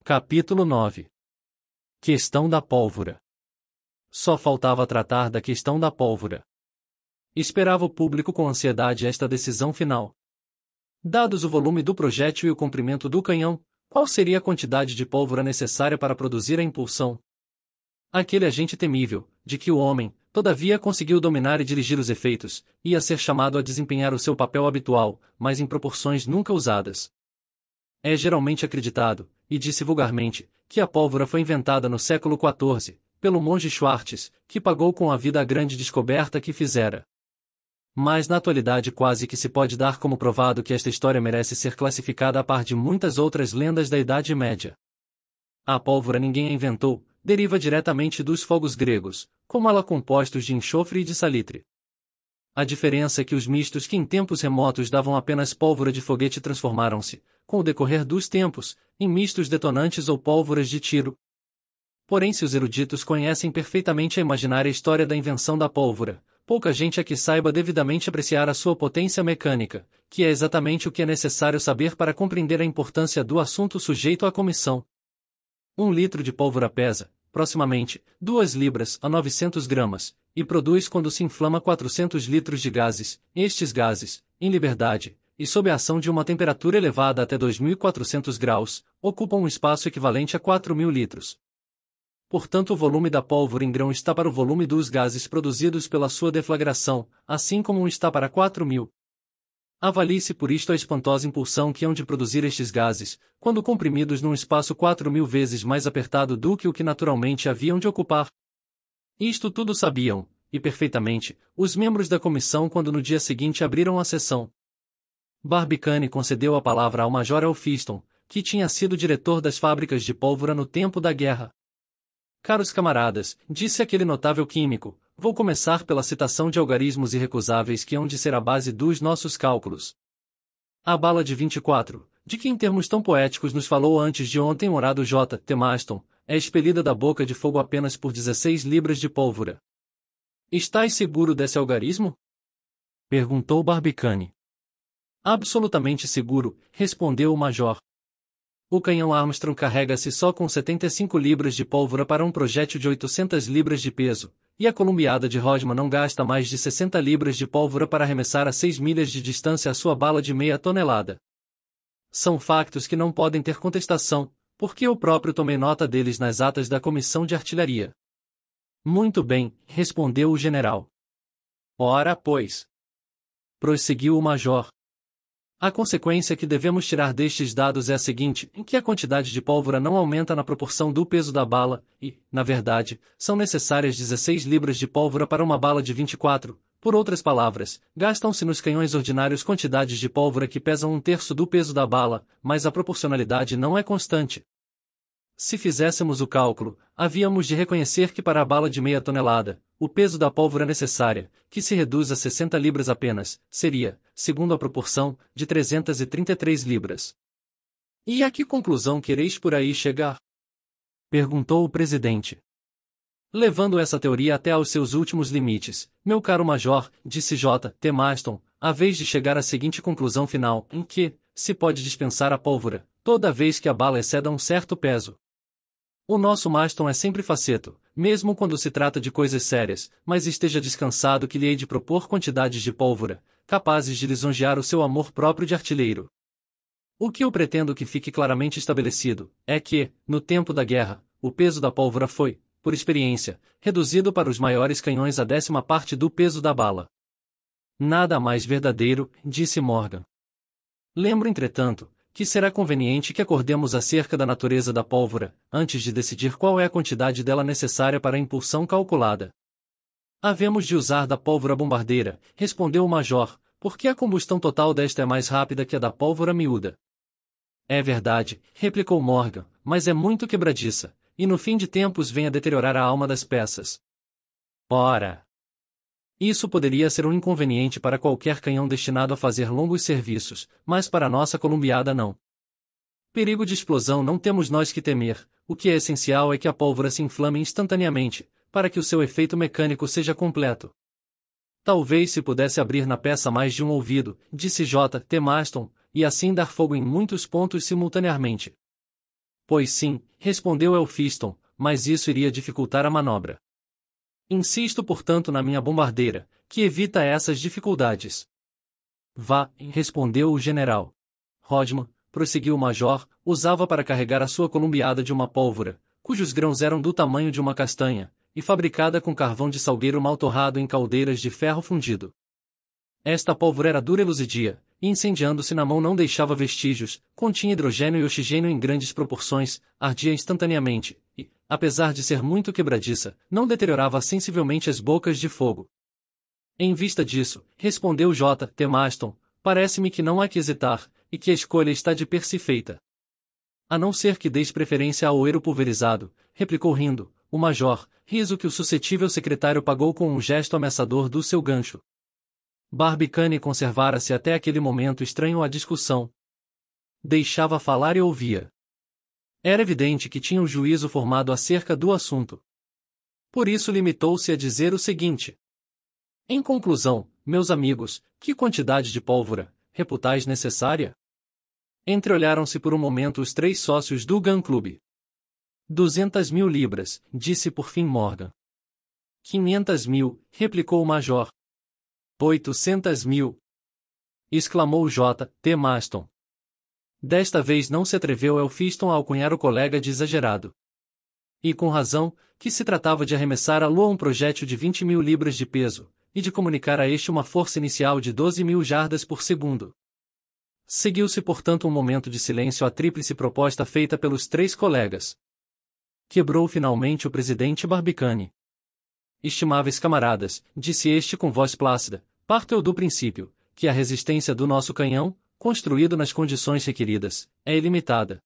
Capítulo 9. Questão da pólvora. Só faltava tratar da questão da pólvora. Esperava o público com ansiedade esta decisão final. Dados o volume do projétil e o comprimento do canhão, qual seria a quantidade de pólvora necessária para produzir a impulsão? Aquele agente temível, de que o homem, todavia, conseguiu dominar e dirigir os efeitos, ia ser chamado a desempenhar o seu papel habitual, mas em proporções nunca usadas. É geralmente acreditado, e disse vulgarmente, que a pólvora foi inventada no século XIV, pelo monge Schwartz, que pagou com a vida a grande descoberta que fizera. Mas na atualidade quase que se pode dar como provado que esta história merece ser classificada a par de muitas outras lendas da Idade Média. A pólvora ninguém a inventou, deriva diretamente dos fogos gregos, como ela compostos de enxofre e de salitre. A diferença é que os mistos que em tempos remotos davam apenas pólvora de foguete transformaram-se, com o decorrer dos tempos, em mistos detonantes ou pólvoras de tiro. Porém, se os eruditos conhecem perfeitamente a imaginária história da invenção da pólvora, pouca gente aqui saiba devidamente apreciar a sua potência mecânica, que é exatamente o que é necessário saber para compreender a importância do assunto sujeito à comissão. 1 litro de pólvora pesa, proximamente, 2 libras a 900 gramas, e produz quando se inflama 400 litros de gases. Estes gases, em liberdade, e sob a ação de uma temperatura elevada até 2.400 graus, ocupam um espaço equivalente a 4.000 litros. Portanto, o volume da pólvora em grão está para o volume dos gases produzidos pela sua deflagração, assim como está para 4.000. Avalie-se por isto a espantosa impulsão que hão de produzir estes gases, quando comprimidos num espaço 4.000 vezes mais apertado do que o que naturalmente haviam de ocupar. Isto tudo sabiam, e perfeitamente, os membros da comissão quando no dia seguinte abriram a sessão. Barbicane concedeu a palavra ao Major Elphiston, que tinha sido diretor das fábricas de pólvora no tempo da guerra. Caros camaradas, disse aquele notável químico, vou começar pela citação de algarismos irrecusáveis que hão de ser a base dos nossos cálculos. A bala de 24, de que em termos tão poéticos nos falou antes de ontem o honorado J. T. Maston, é expelida da boca de fogo apenas por 16 libras de pólvora. Estás seguro desse algarismo? Perguntou Barbicane. Absolutamente seguro, respondeu o major. O canhão Armstrong carrega-se só com 75 libras de pólvora para um projétil de 800 libras de peso, e a columbiada de Rosman não gasta mais de 60 libras de pólvora para arremessar a 6 milhas de distância a sua bala de meia tonelada. São factos que não podem ter contestação, porque eu próprio tomei nota deles nas atas da comissão de artilharia. Muito bem, respondeu o general. Ora, pois. Prosseguiu o major. A consequência que devemos tirar destes dados é a seguinte, em que a quantidade de pólvora não aumenta na proporção do peso da bala, e, na verdade, são necessárias 16 libras de pólvora para uma bala de 24, por outras palavras, gastam-se nos canhões ordinários quantidades de pólvora que pesam 1/3 do peso da bala, mas a proporcionalidade não é constante. Se fizéssemos o cálculo, havíamos de reconhecer que para a bala de meia tonelada, o peso da pólvora necessária, que se reduz a 60 libras apenas, seria, segundo a proporção, de 333 libras. E a que conclusão quereis por aí chegar? Perguntou o presidente. Levando essa teoria até aos seus últimos limites, meu caro major, disse J. T. Maston, a vez de chegar à seguinte conclusão final, em que, se pode dispensar a pólvora, toda vez que a bala exceda um certo peso. O nosso Maston é sempre faceto, mesmo quando se trata de coisas sérias, mas esteja descansado que lhe hei de propor quantidades de pólvora, capazes de lisonjear o seu amor próprio de artilheiro. O que eu pretendo que fique claramente estabelecido, é que, no tempo da guerra, o peso da pólvora foi, por experiência, reduzido para os maiores canhões a 10ª parte do peso da bala. Nada mais verdadeiro, disse Morgan. Lembro, entretanto, que será conveniente que acordemos acerca da natureza da pólvora, antes de decidir qual é a quantidade dela necessária para a impulsão calculada. Havemos de usar da pólvora bombardeira, respondeu o major, porque a combustão total desta é mais rápida que a da pólvora miúda. É verdade, replicou Morgan, mas é muito quebradiça, e no fim de tempos vem a deteriorar a alma das peças. Ora! Isso poderia ser um inconveniente para qualquer canhão destinado a fazer longos serviços, mas para nossa columbiada não. Perigo de explosão não temos nós que temer, o que é essencial é que a pólvora se inflame instantaneamente, para que o seu efeito mecânico seja completo. Talvez se pudesse abrir na peça mais de um ouvido, disse J. T. Maston, e assim dar fogo em muitos pontos simultaneamente. Pois sim, respondeu Elphiston, mas isso iria dificultar a manobra. Insisto portanto na minha bombardeira, que evita essas dificuldades. Vá, respondeu o general. Rodman, prosseguiu o major, usava para carregar a sua columbiada de uma pólvora, cujos grãos eram do tamanho de uma castanha, e fabricada com carvão de salgueiro mal torrado em caldeiras de ferro fundido. Esta pólvora era dura e luzidia, e incendiando-se na mão não deixava vestígios, continha hidrogênio e oxigênio em grandes proporções, ardia instantaneamente, e, apesar de ser muito quebradiça, não deteriorava sensivelmente as bocas de fogo. Em vista disso, respondeu J. T. Maston, parece-me que não há que hesitar, e que a escolha está de per si feita. A não ser que deis preferência ao ouro pulverizado, replicou rindo, o major, riso que o suscetível secretário pagou com um gesto ameaçador do seu gancho. Barbicane conservara-se até aquele momento estranho à discussão. Deixava falar e ouvia. Era evidente que tinha o juízo formado acerca do assunto. Por isso limitou-se a dizer o seguinte. Em conclusão, meus amigos, que quantidade de pólvora reputais necessária? Entreolharam-se por um momento os três sócios do Gun Club. 200.000 libras, disse por fim Morgan. 500.000, replicou o major. 800.000. Exclamou J. T. Maston. Desta vez não se atreveu Elphiston a alcunhar o colega de exagerado. E com razão, que se tratava de arremessar à lua um projétil de 20.000 libras de peso, e de comunicar a este uma força inicial de 12.000 jardas por segundo. Seguiu-se portanto um momento de silêncio à tríplice proposta feita pelos três colegas. Quebrou finalmente o presidente Barbicane. Estimáveis camaradas, disse este com voz plácida, parto eu do princípio, que a resistência do nosso canhão, construído nas condições requeridas, é ilimitada.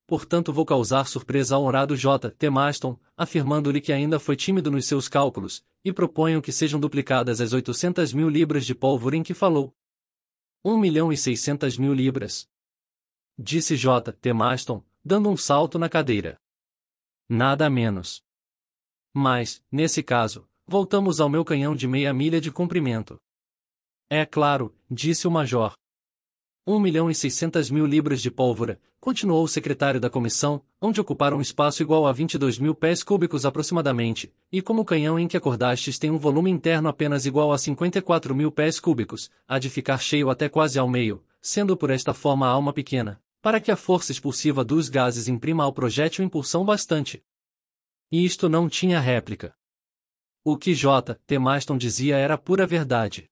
Portanto vou causar surpresa ao honrado J. T. Maston, afirmando-lhe que ainda foi tímido nos seus cálculos, e proponho que sejam duplicadas as 800.000 libras de pólvora em que falou. 1.600.000 libras. Disse J. T. Maston, dando um salto na cadeira. Nada menos. Mas, nesse caso, voltamos ao meu canhão de meia milha de comprimento. É claro, disse o major. 1.600.000 libras de pólvora, continuou o secretário da comissão, onde ocuparam um espaço igual a 22.000 pés cúbicos aproximadamente, e como o canhão em que acordastes tem um volume interno apenas igual a 54.000 pés cúbicos, há de ficar cheio até quase ao meio, sendo por esta forma a alma pequena, para que a força expulsiva dos gases imprima ao projétil impulsão bastante. E isto não tinha réplica. O que J. T. Maston dizia era pura verdade.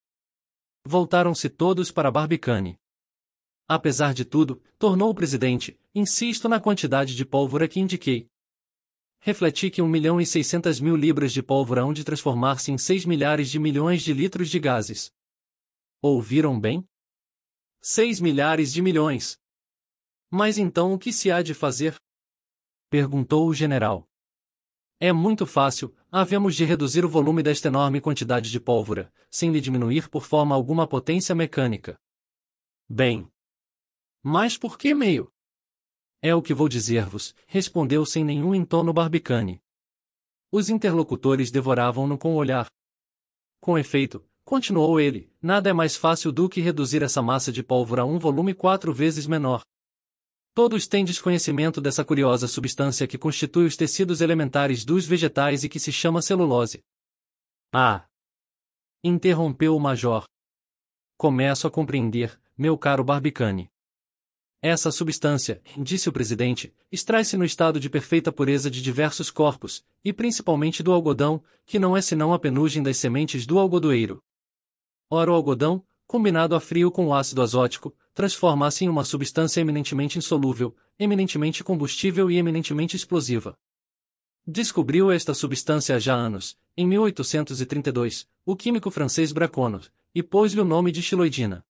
Voltaram-se todos para Barbicane. Apesar de tudo, tornou o presidente, insisto na quantidade de pólvora que indiquei. Refleti que 1.600.000 libras de pólvora hão de transformar-se em 6 milhares de milhões de litros de gases. Ouviram bem? 6 milhares de milhões. Mas então o que se há de fazer? Perguntou o general. É muito fácil, havemos de reduzir o volume desta enorme quantidade de pólvora, sem lhe diminuir por forma alguma a potência mecânica. Bem. Mas por que meio? É o que vou dizer-vos, respondeu sem nenhum entono Barbicane. Os interlocutores devoravam-no com o olhar. Com efeito, continuou ele, nada é mais fácil do que reduzir essa massa de pólvora a um volume 4 vezes menor. Todos têm desconhecimento dessa curiosa substância que constitui os tecidos elementares dos vegetais e que se chama celulose. Ah! Interrompeu o major. Começo a compreender, meu caro Barbicane. Essa substância, disse o presidente, extrai-se no estado de perfeita pureza de diversos corpos, e principalmente do algodão, que não é senão a penugem das sementes do algodoeiro. Ora o algodão, combinado a frio com o ácido azótico, transforma-se em uma substância eminentemente insolúvel, eminentemente combustível e eminentemente explosiva. Descobriu esta substância há já anos, em 1832, o químico francês Braconor, e pôs-lhe o nome de xiloidina.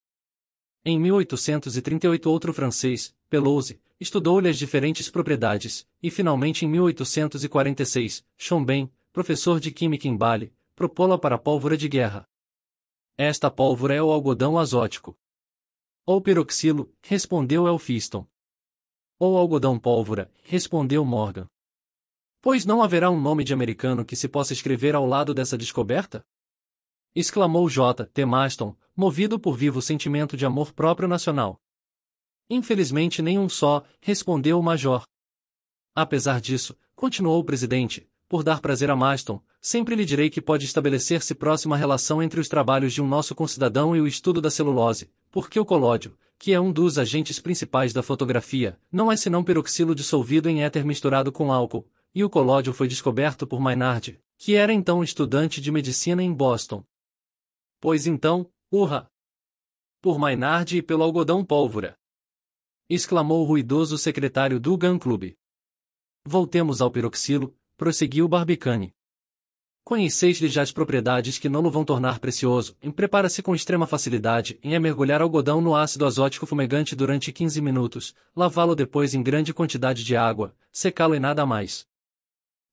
Em 1838 outro francês, Pelouse, estudou-lhe as diferentes propriedades, e finalmente em 1846, Chombin, professor de química em Bâle, propô-la para a pólvora de guerra. Esta pólvora é o algodão azótico. Ou piroxilo, respondeu Elphiston. Ou algodão pólvora, respondeu Morgan. Pois não haverá um nome de americano que se possa escrever ao lado dessa descoberta? Exclamou J. T. Maston, movido por vivo sentimento de amor próprio nacional. Infelizmente nenhum só, respondeu o major. Apesar disso, continuou o presidente, por dar prazer a Maston, sempre lhe direi que pode estabelecer-se próxima relação entre os trabalhos de um nosso concidadão e o estudo da celulose, porque o colódio, que é um dos agentes principais da fotografia, não é senão peroxilo dissolvido em éter misturado com álcool, e o colódio foi descoberto por Maynard, que era então estudante de medicina em Boston. Pois então, urra! Por Maynard e pelo algodão pólvora! Exclamou o ruidoso secretário do Gun Club. Voltemos ao peroxilo, prosseguiu Barbicane. Conheceis-lhe já as propriedades que não o vão tornar precioso, e prepara-se com extrema facilidade em mergulhar algodão no ácido azótico fumegante durante 15 minutos, lavá-lo depois em grande quantidade de água, secá-lo e nada mais.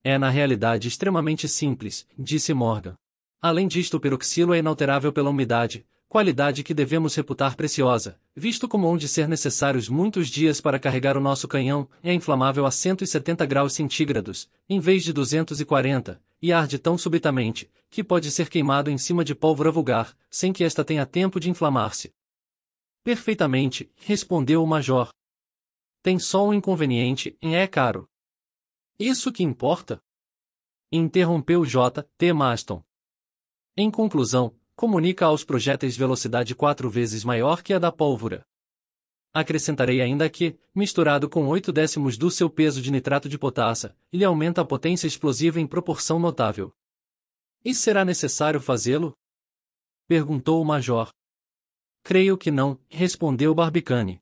É na realidade extremamente simples, disse Morgan. Além disto, o peroxilo é inalterável pela umidade, qualidade que devemos reputar preciosa, visto como hão de ser necessários muitos dias para carregar o nosso canhão, é inflamável a 170 graus centígrados, em vez de 240, e arde tão subitamente, que pode ser queimado em cima de pólvora vulgar, sem que esta tenha tempo de inflamar-se. Perfeitamente, respondeu o major. Tem só um inconveniente, é caro. Isso que importa? Interrompeu J. T. Maston. Em conclusão, comunica aos projéteis velocidade 4 vezes maior que a da pólvora. Acrescentarei ainda que, misturado com 8/10 do seu peso de nitrato de potassa, ele aumenta a potência explosiva em proporção notável. E será necessário fazê-lo? Perguntou o major. Creio que não, respondeu Barbicane.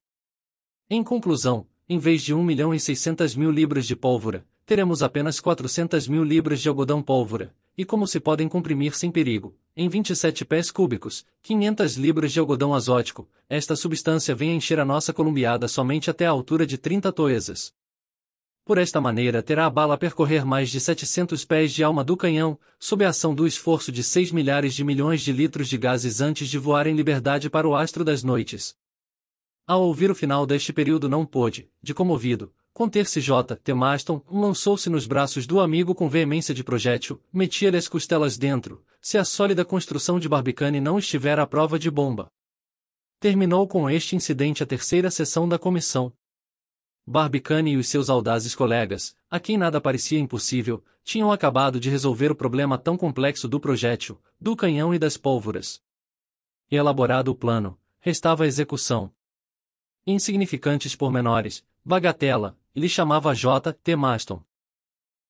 Em conclusão, em vez de 1.600.000 libras de pólvora, teremos apenas 400.000 libras de algodão pólvora, e como se podem comprimir sem perigo, em 27 pés cúbicos, 500 libras de algodão azótico, esta substância vem a encher a nossa columbiada somente até a altura de 30 toesas. Por esta maneira terá a bala percorrer mais de 700 pés de alma do canhão, sob a ação do esforço de 6 milhares de milhões de litros de gases antes de voar em liberdade para o astro das noites. Ao ouvir o final deste período não pôde, de comovido, conter-se. J. T. Maston lançou-se nos braços do amigo com veemência de projétil, metia-lhe as costelas dentro, se a sólida construção de Barbicane não estiver à prova de bomba. Terminou com este incidente a terceira sessão da comissão. Barbicane e os seus audazes colegas, a quem nada parecia impossível, tinham acabado de resolver o problema tão complexo do projétil, do canhão e das pólvoras. Elaborado o plano, restava a execução. Insignificantes pormenores, bagatela, lhe chamava J. T. Maston.